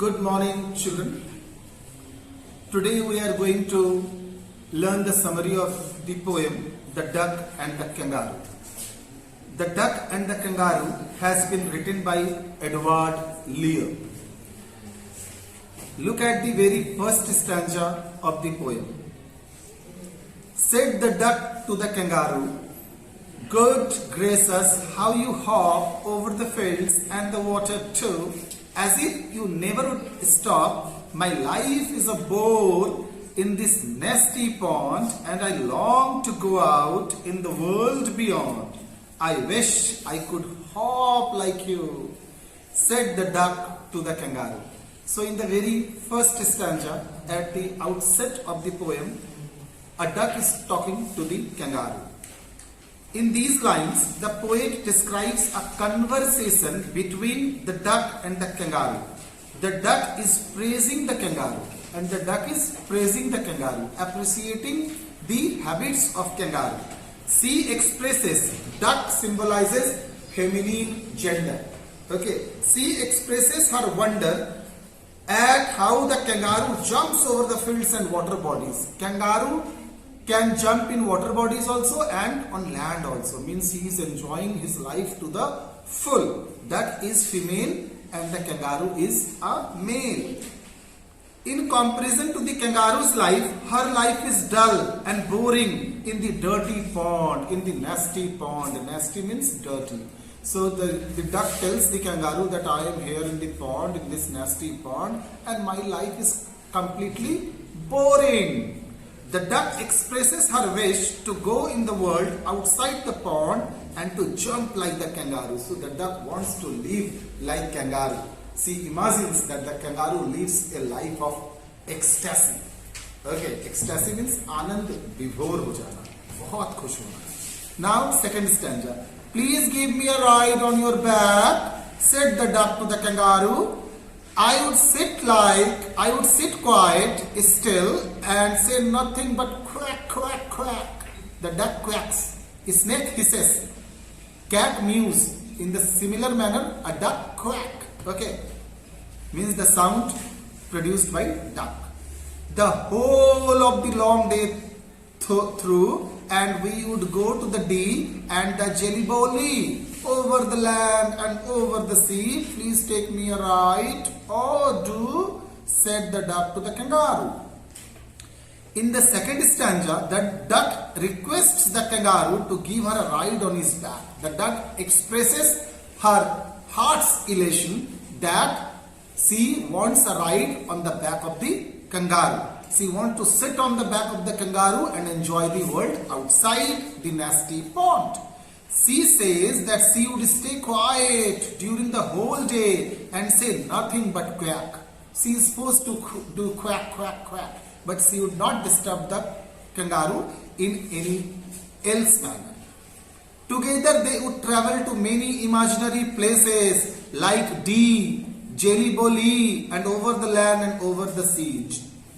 Good morning, children. Today we are going to learn the summary of the poem The Duck and the Kangaroo. The Duck and the Kangaroo has been written by Edward Lear. Look at the very first stanza of the poem. Said the duck to the kangaroo, "Good gracious, how you hop over the fields and the water too, as if you never would stop. My life is a bore in this nasty pond, and I long to go out in the world beyond. I wish I could hop like you," said the duck to the kangaroo. So in the very first stanza, at the outset of the poem, a duck is talking to the kangaroo. In these lines, the poet describes a conversation between the duck and the kangaroo. The duck is praising the kangaroo and the duck is praising the kangaroo, appreciating the habits of kangaroo. She expresses, duck symbolizes feminine gender. Okay, she expresses her wonder at how the kangaroo jumps over the fields and water bodies. Kangaroo can jump in water bodies also and on land also. Means he is enjoying his life to the full. Duck is female and the kangaroo is a male. In comparison to the kangaroo's life, her life is dull and boring in the dirty pond, in the nasty pond. Nasty means dirty. So the duck tells the kangaroo that I am here in the pond, in this nasty pond, and my life is completely boring. The duck expresses her wish to go in the world outside the pond and to jump like the kangaroo. So the duck wants to live like kangaroo. She imagines that the kangaroo lives a life of ecstasy. Okay, ecstasy means आनंद विभोर हो जाना, बहुत खुश होना. Now second stanza. Please give me a ride on your back, said the duck to the kangaroo. I would sit quiet, still, and say nothing but quack, quack, quack. The duck quacks. Snake hisses. Cat mews. In the similar manner, a duck quack. Okay. Means the sound produced by duck. The whole of the long day through, and we would go to the D and the jelly bolly over the land and over the sea. Please take me a ride. Oh, do, said the duck to the kangaroo. In the second stanza, the duck requests the kangaroo to give her a ride on his back. The duck expresses her heart's elation that she wants a ride on the back of the kangaroo. She wants to sit on the back of the kangaroo and enjoy the world outside the nasty pond. She says that she would stay quiet during the whole day and say nothing but quack. She is supposed to do quack, quack, quack, but she would not disturb the kangaroo in any else manner. Together they would travel to many imaginary places like D, Jelly Bolly, and over the land and over the sea.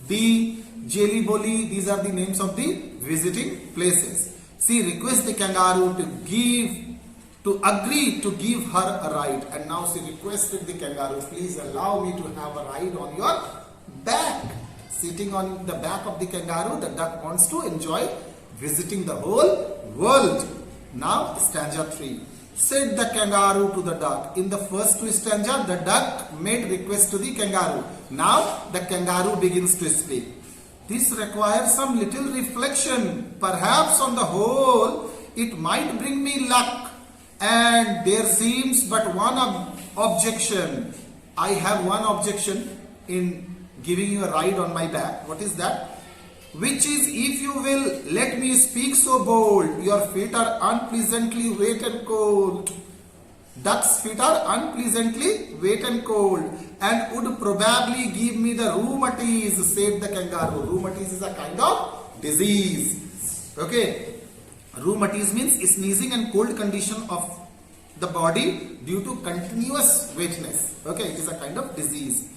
D, Jelly Bolly, these are the names of the visiting places. She requests the kangaroo to agree to give her a ride. And now she requested the kangaroo, please allow me to have a ride on your back. Sitting on the back of the kangaroo, the duck wants to enjoy visiting the whole world. Now stanza 3. Said the kangaroo to the duck. In the first two stanza, the duck made request to the kangaroo. Now the kangaroo begins to speak. This requires some little reflection. Perhaps on the whole, it might bring me luck. And there seems but one objection. I have one objection in giving you a ride on my back. What is that? Which is, if you will let me speak so bold, your feet are unpleasantly wet and cold. Duck's feet are unpleasantly wet and cold and would probably give me the rheumatiz, said the kangaroo. Rheumatiz is a kind of disease. Okay. Rheumatiz means sneezing and cold condition of the body due to continuous wetness. Okay, it is a kind of disease.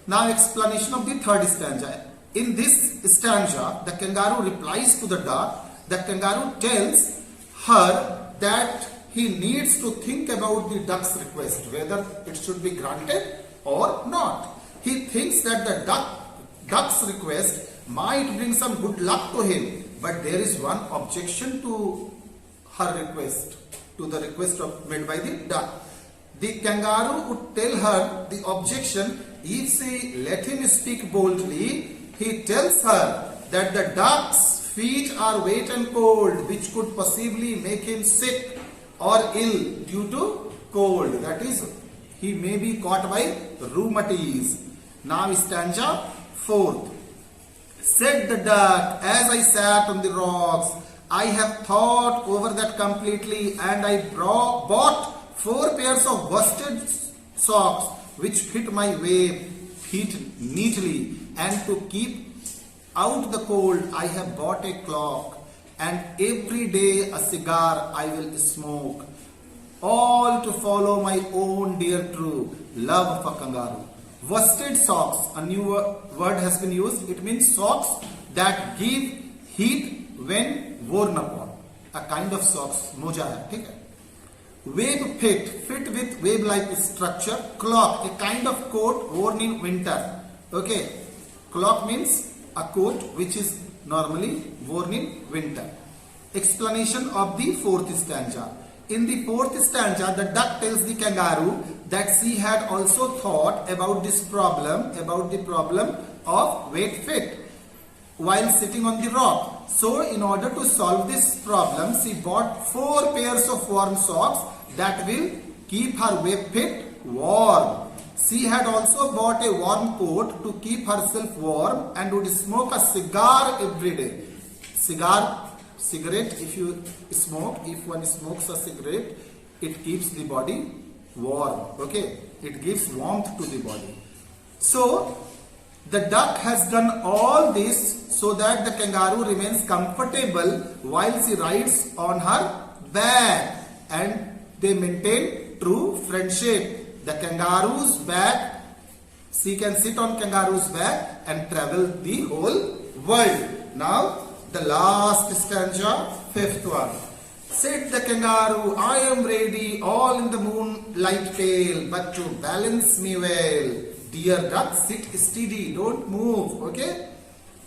Now explanation of the third stanza. In this stanza, the kangaroo replies to the duck. The kangaroo tells her that he needs to think about the duck's request, whether it should be granted or not. He thinks that the duck's request might bring some good luck to him. But there is one objection to her request, to the request made by the duck. The kangaroo would tell her the objection if she let him speak boldly. He tells her that the duck's feet are wet and cold, which could possibly make him sick or ill due to cold. That is, he may be caught by rheumatiz. Now stanza 4th. Said the duck, as I sat on the rocks, I have thought over that completely, and I bought 4 pairs of worsted socks which fit my feet neatly, and to keep out the cold I have bought a clock, and every day a cigar I will smoke, all to follow my own dear true love for kangaroo. Worsted socks, a new word has been used. It means socks that give heat when worn upon. A kind of socks, moja hai, ठीक है? Wave fit with wave-like structure. Cloak, a kind of coat worn in winter. Okay, cloak means a coat which is normally worn in winter. Explanation of the 4th stanza. In the 4th stanza, the duck tells the kangaroo that she had also thought about this problem, about the problem of wet feet while sitting on the rock. So, in order to solve this problem, she bought 4 pairs of warm socks that will keep her wet feet warm. She had also bought a warm coat to keep herself warm and would smoke a cigar every day. Cigarette, if you smoke, if one smokes a cigarette, it keeps the body warm. Okay, it gives warmth to the body. So, the duck has done all this so that the kangaroo remains comfortable while she rides on her back, and they maintain true friendship. The kangaroo's back, she can sit on kangaroo's back and travel the whole world. Now, the last stanza, 5th one. Said the kangaroo, I am ready, all in the moonlight pale, but to balance me well. Dear duck, sit steady, don't move, okay?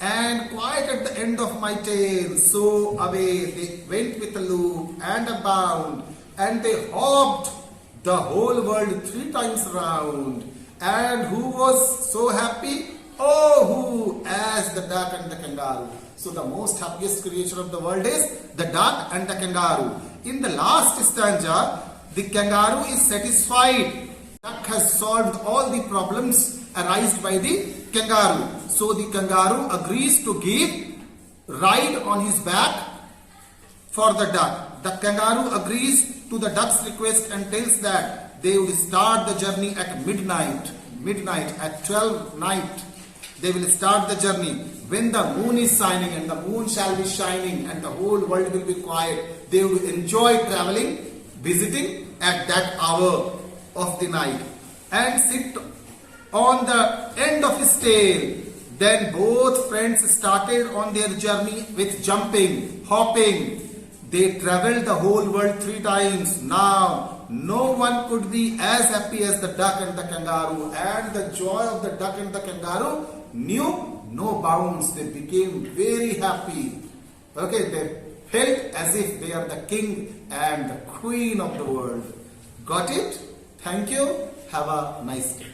And quite at the end of my tail, so away they went with a loop and a bound, and they hopped the whole world 3 times round. And who was so happy? Oh, who? As the duck and the kangaroo. So the most happiest creature of the world is the duck and the kangaroo. In the last stanza, the kangaroo is satisfied. Duck has solved all the problems arised by the kangaroo. So the kangaroo agrees to give ride on his back for the duck. The kangaroo agrees to the duck's request and tells that they will start the journey at midnight at 12 night. They will start the journey when the moon is shining, and the moon shall be shining and the whole world will be quiet. They will enjoy traveling, visiting at that hour of the night, and sit on the end of his tail. Then both friends started on their journey with jumping, hopping. They traveled the whole world 3 times. Now, no one could be as happy as the duck and the kangaroo, and the joy of the duck and the kangaroo knew no bounds. They became very happy. Okay, they felt as if they are the king and the queen of the world. Got it? Thank you. Have a nice day.